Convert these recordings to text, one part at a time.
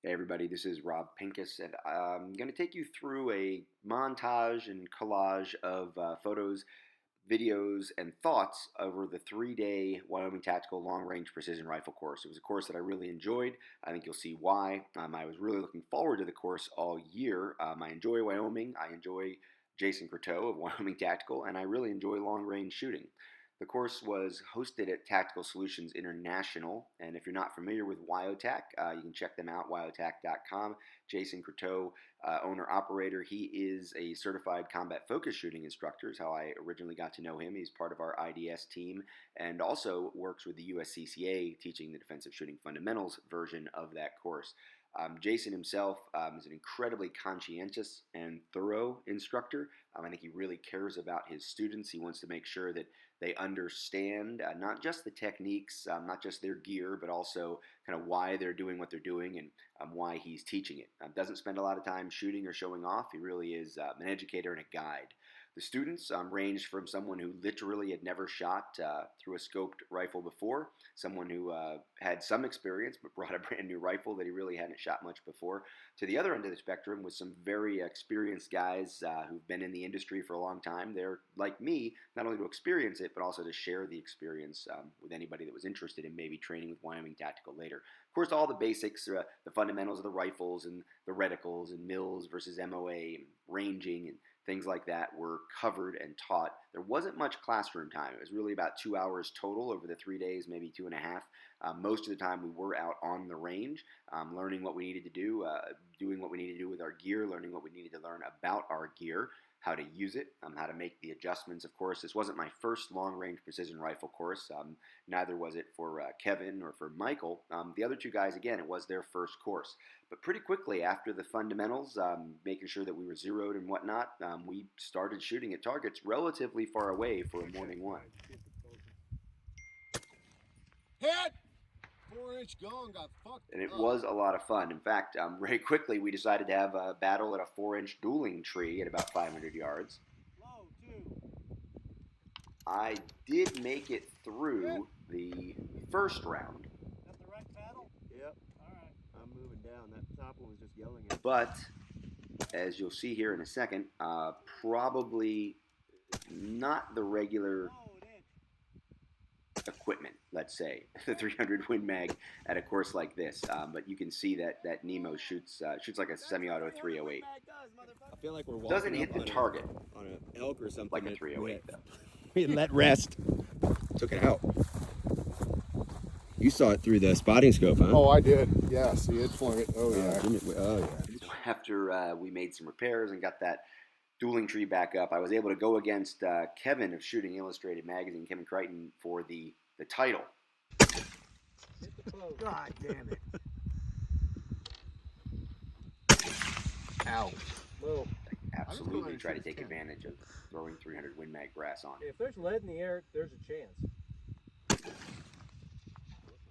Hey everybody, this is Rob Pincus, and I'm going to take you through a montage and collage of photos, videos, and thoughts over the 3-day Wyoming Tactical Long Range Precision Rifle course. It was a course that I really enjoyed. I think you'll see why. I was really looking forward to the course all year. I enjoy Wyoming. I enjoy Jason Crotteau of Wyoming Tactical, and I really enjoy long range shooting. The course was hosted at Tactical Solutions International, and if you're not familiar with WYOTAC, you can check them out, wyotac.com. Jason Crotteau, owner-operator, he is a certified combat focus shooting instructor, is how I originally got to know him. He's part of our IDS team and also works with the USCCA, teaching the defensive shooting fundamentals version of that course. Jason himself is an incredibly conscientious and thorough instructor. I think he really cares about his students. He wants to make sure that they understand not just the techniques, not just their gear, but also kind of why they're doing what they're doing and why he's teaching it. Doesn't spend a lot of time shooting or showing off. He really is an educator and a guide. The students ranged from someone who literally had never shot through a scoped rifle before, someone who had some experience but brought a brand new rifle that he really hadn't shot much before, to the other end of the spectrum with some very experienced guys who've been in the industry for a long time. They're like me, not only to experience it, but also to share the experience with anybody that was interested in maybe training with Wyoming Tactical later. Of course, all the basics, the fundamentals of the rifles and the reticles and mills versus MOA and ranging and things like that were covered and taught. There wasn't much classroom time. It was really about 2 hours total over the 3 days, maybe 2.5. Most of the time we were out on the range, learning what we needed to do, doing what we needed to do with our gear, learning what we needed to learn about our gear, how to use it, how to make the adjustments. Of course, this wasn't my first long-range precision rifle course. Neither was it for Kevin or for Michael. The other two guys, again, it was their first course. But pretty quickly after the fundamentals, making sure that we were zeroed and whatnot, we started shooting at targets relatively far away for a morning one. Hit! 4-inch gun got fucked. And it was a lot of fun. In fact, very quickly we decided to have a battle at a 4-inch dueling tree at about 500 yards. Low, 2. I did make it through the first round. Got the right paddle? Yep. Alright. I'm moving down. That top one was just yelling at me. But, as you'll see here in a second, probably not the regular equipment, let's say, the 300 Win Mag at a course like this. But you can see that Nemo shoots like a semi-auto 308. I feel like we're walking Doesn't hit the target on an elk or something. like a 308, though. We let rest. Took it out. You saw it through the spotting scope, huh? Oh, I did. Yeah, see, it flung it. Oh, yeah. Didn't it? Oh, yeah. After we made some repairs and got that dueling tree back up, I was able to go against Kevin of Shooting Illustrated Magazine, Kevin Creighton, for the title. God damn it. Ow. Well, Absolutely try to take advantage of throwing 300 Win Mag brass on. If there's lead in the air, there's a chance.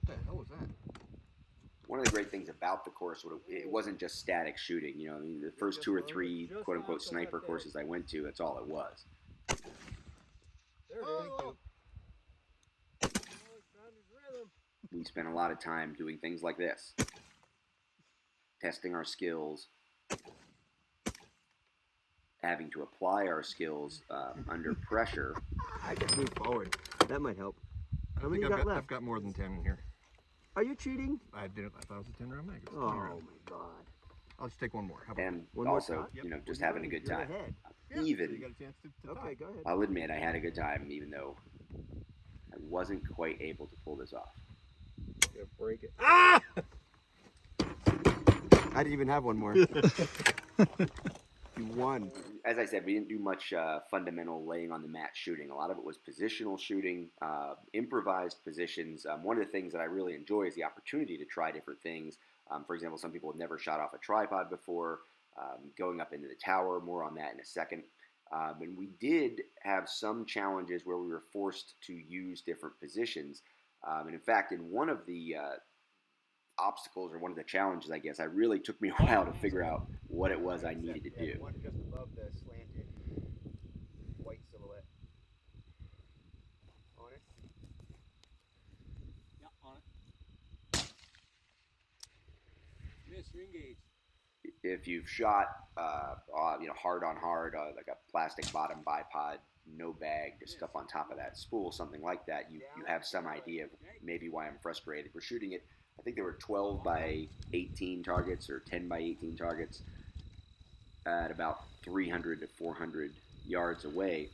what the hell was that? One of the great things about the course, it wasn't just static shooting. You know, I mean, the first 2 or 3 quote-unquote sniper courses I went to, that's all it was. There it is. We spent a lot of time doing things like this. Testing our skills. Having to apply our skills under pressure. I can move forward. That might help. How many you I've got left? I've got more than 10 in here. Are you cheating? I didn't. I thought it was a 10-round mag. Oh, my God. I'll just take one more. How about And One more also, shot? you know, just Well, having a good you're time. ahead. so you Even, got a chance to Okay, go ahead. I'll admit I had a good time, even though I wasn't quite able to pull this off. Gonna break it. Ah! I didn't even have one more. You won. As I said, we didn't do much fundamental laying on the mat shooting. A lot of it was positional shooting, improvised positions. One of the things that I really enjoy is the opportunity to try different things. For example, some people have never shot off a tripod before, going up into the tower, more on that in a second. And we did have some challenges where we were forced to use different positions. And in fact, in one of the obstacles, or one of the challenges, I guess, it really took me a while to figure out what it was I needed to do. One just above the slanted white silhouette. On it? Yeah, on it. If you've shot, hard on hard, like a plastic bottom bipod, no bag, just stuff on top of that spool, something like that, you have some idea of maybe why I'm frustrated. We're shooting it, I think there were 12 by 18 targets or 10 by 18 targets at about 300 to 400 yards away.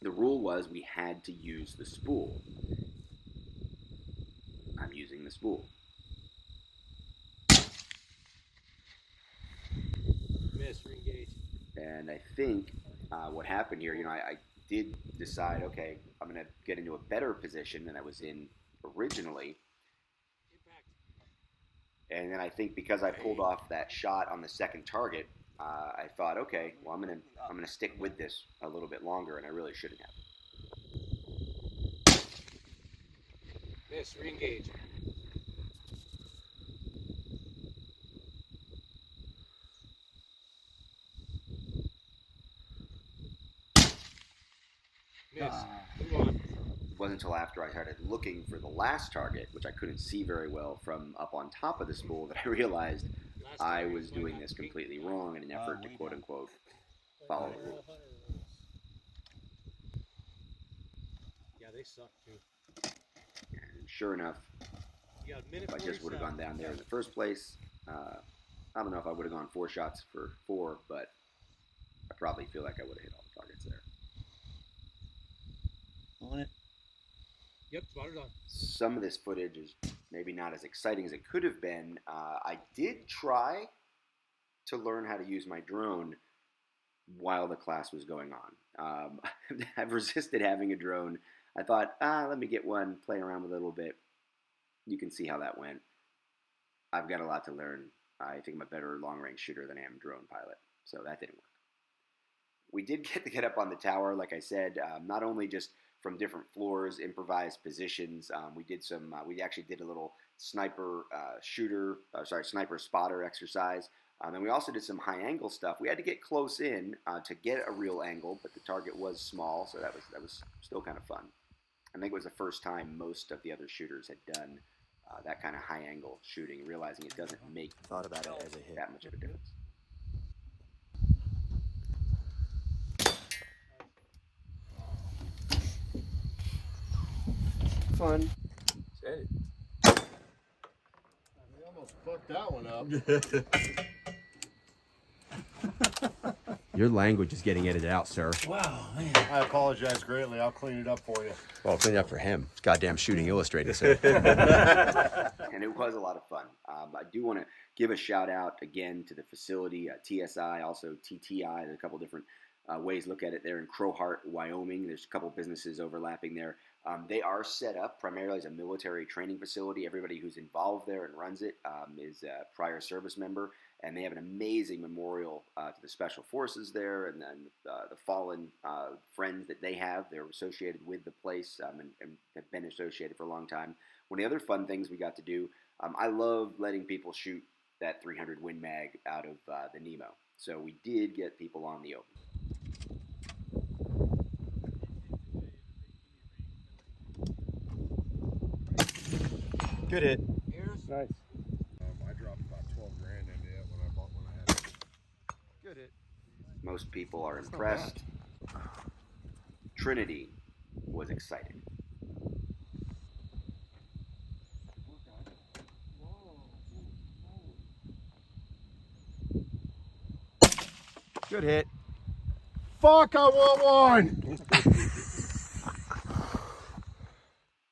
The rule was we had to use the spool. I'm using the spool. Miss, re-engage. And I think what happened here, I did decide, okay, I'm going to get into a better position than I was in originally. And then I think because I pulled off that shot on the second target, I thought, okay, well, I'm gonna stick with this a little bit longer, and I really shouldn't have. Miss, re-engage. Miss. Move on. It wasn't until after I started looking for the last target, which I couldn't see very well from up on top of the spool, that I realized I was doing this completely wrong in an effort to quote-unquote follow the rules. Yeah, they suck too. And sure enough, You got a minute if I just would have 47. gone down there in the first place, I don't know if I would have gone 4 shots for 4, but I probably feel like I would have hit all the targets there. On it. Yep, spotted on. Some of this footage is maybe not as exciting as it could have been. I did try to learn how to use my drone while the class was going on. I've resisted having a drone. I thought, let me get one, play around with it a little bit. You can see how that went. I've got a lot to learn. I think I'm a better long-range shooter than I am drone pilot, so that didn't work. We did get up on the tower, like I said, not only just from different floors, improvised positions. We actually did a little sniper spotter exercise. And we also did some high angle stuff. We had to get close in to get a real angle, but the target was small, so that was still kind of fun. I think it was the first time most of the other shooters had done that kind of high angle shooting, realizing it doesn't make Thought about it as a hit. that much of a difference. Fun. Said We almost fucked that one up. Your language is getting edited out, sir. Wow, man. I apologize greatly. I'll clean it up for you. Well, clean it up for him. It's goddamn Shooting Illustrated, sir. And it was a lot of fun. I do want to give a shout out again to the facility, TSI, also TTI. There's a couple different ways to look at it. They're in Crowheart, Wyoming. There's a couple businesses overlapping there. They are set up primarily as a military training facility. Everybody who's involved there and runs it is a prior service member, and they have an amazing memorial to the Special Forces there, and then the fallen friends that they have. They're associated with the place and have been associated for a long time. One of the other fun things we got to do, I love letting people shoot that 300 Win Mag out of the Nemo. So we did get people on the open. Good hit. Nice. I dropped about 12 grand into it when I had it. Good hit. Most people are impressed. Trinity was excited. Good hit. Fuck, I want one!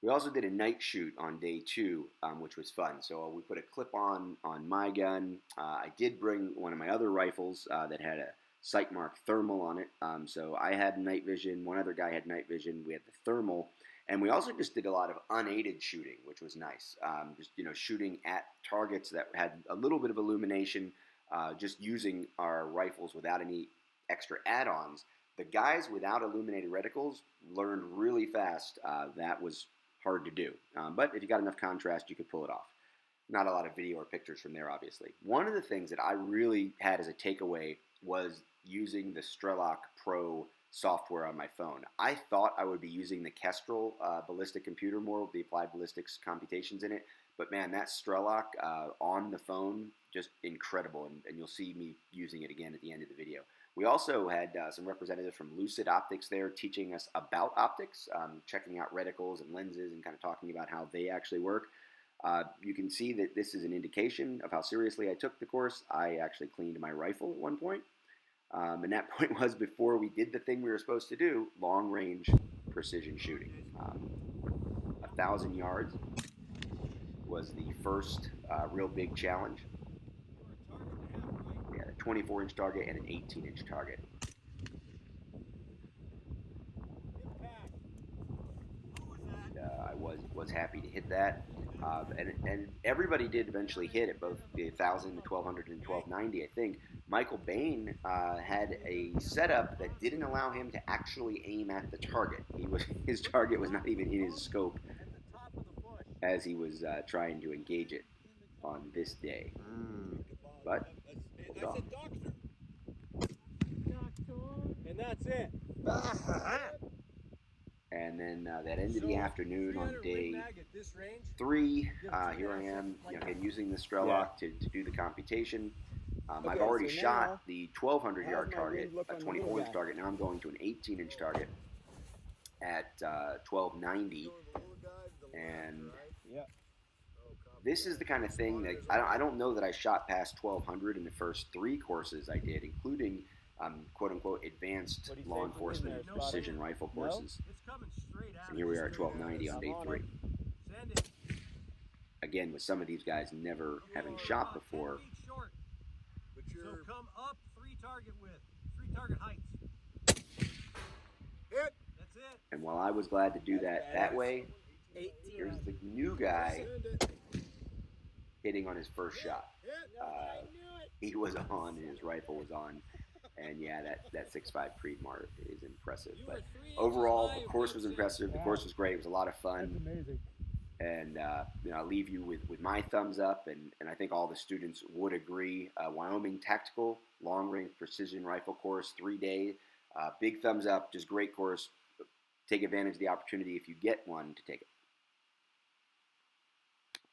We also did a night shoot on day 2, which was fun. So we put a clip on my gun. I did bring one of my other rifles that had a Sightmark thermal on it. So I had night vision. One other guy had night vision. We had the thermal. And we also just did a lot of unaided shooting, which was nice. Shooting at targets that had a little bit of illumination, just using our rifles without any extra add-ons. The guys without illuminated reticles learned really fast. That was hard to do. But if you got enough contrast, you could pull it off. Not a lot of video or pictures from there, obviously. One of the things that I really had as a takeaway was using the Strelok Pro software on my phone. I thought I would be using the Kestrel ballistic computer more with the applied ballistics computations in it, But man, that Strelok on the phone, just incredible, and you'll see me using it again at the end of the video. We also had some representatives from Lucid Optics there teaching us about optics, checking out reticles and lenses and kind of talking about how they actually work. You can see that this is an indication of how seriously I took the course. I actually cleaned my rifle at one point. And that point was before we did the thing we were supposed to do, long-range precision shooting. 1,000 yards was the first real big challenge. We had a 24-inch target and an 18-inch target. And, I was happy to hit that. And everybody did eventually hit at both the 1,000, the 1,200, and 1,290, I think. Michael Bane had a setup that didn't allow him to actually aim at the target. His target was not even in his scope as he was trying to engage it on this day. But hold on. And that's it. And then that ended the afternoon on day 3. Here I am, again, using the Strelok to do the computation. I've already shot the 1,200-yard target, a 24-inch target. Now I'm going to an 18-inch target at 1,290. And this is the kind of thing that I don't know that I shot past 1,200 in the first 3 courses I did, including quote-unquote advanced law enforcement precision rifle courses. And here we are at 1,290 on day 3. Again, with some of these guys never having shot before. So come up 3 target width, 3 target heights. Hit. That's it. And while I was glad to do that way, here's the new guy hitting on his first shot. He was on and his rifle was on. And yeah, that 6.5 Creedmoor is impressive. But overall, the course was impressive. The course was great. It was a lot of fun. That's amazing. And I'll leave you with my thumbs up, and I think all the students would agree. Wyoming Tactical Long-Range Precision Rifle Course, 3-day. Big thumbs up, just great course. Take advantage of the opportunity if you get one to take it.